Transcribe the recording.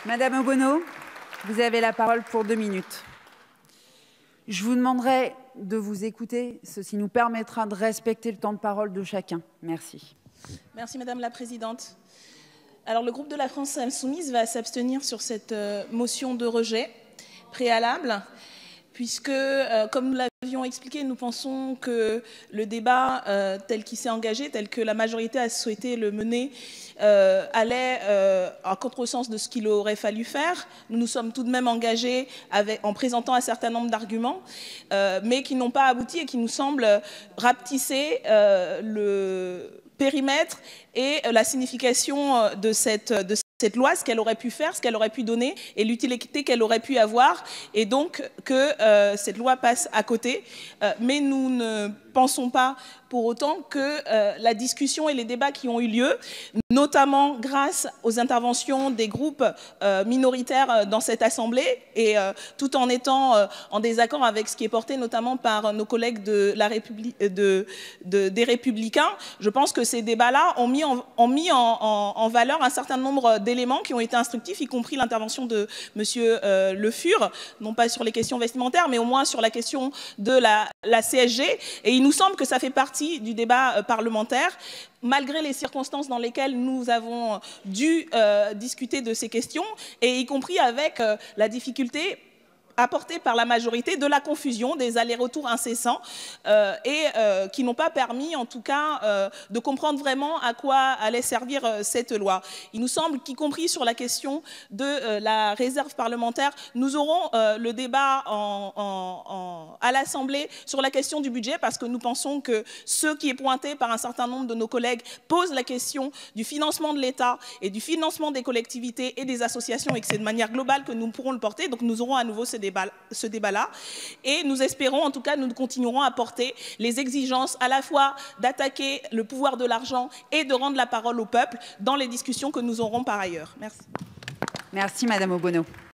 Madame Obono, vous avez la parole pour 2 minutes. Je vous demanderai de vous écouter, ceci nous permettra de respecter le temps de parole de chacun. Merci. Merci Madame la Présidente. Alors le groupe de la France Insoumise va s'abstenir sur cette motion de rejet préalable, puisque, comme nous l'avions expliqué, nous pensons que le débat tel qu'il s'est engagé, tel que la majorité a souhaité le mener, allait en contresens de ce qu'il aurait fallu faire. Nous nous sommes tout de même engagés en présentant un certain nombre d'arguments, mais qui n'ont pas abouti et qui nous semblent rapetisser le périmètre et la signification de cette loi, ce qu'elle aurait pu faire, ce qu'elle aurait pu donner et l'utilité qu'elle aurait pu avoir, et donc que cette loi passe à côté. Mais nous ne pensons pas pour autant que la discussion et les débats qui ont eu lieu, notamment grâce aux interventions des groupes minoritaires dans cette Assemblée, et tout en étant en désaccord avec ce qui est porté notamment par nos collègues de la des Républicains, je pense que ces débats-là ont mis en valeur un certain nombre d'éléments qui ont été instructifs, y compris l'intervention de Monsieur Le Fur, non pas sur les questions vestimentaires, mais au moins sur la question de la CSG. Et il nous semble que ça fait partie du débat parlementaire, malgré les circonstances dans lesquelles nous avons dû discuter de ces questions, et y compris avec la difficulté apportée par la majorité de la confusion, des allers-retours incessants et qui n'ont pas permis en tout cas de comprendre vraiment à quoi allait servir cette loi. Il nous semble qu'y compris sur la question de la réserve parlementaire, nous aurons le débat à l'Assemblée sur la question du budget, parce que nous pensons que ce qui est pointé par un certain nombre de nos collègues pose la question du financement de l'État et du financement des collectivités et des associations, et que c'est de manière globale que nous pourrons le porter. Donc nous aurons à nouveau ce débat-là, et nous espérons, en tout cas, nous continuerons à porter les exigences à la fois d'attaquer le pouvoir de l'argent et de rendre la parole au peuple dans les discussions que nous aurons par ailleurs. Merci. Merci Madame Obono.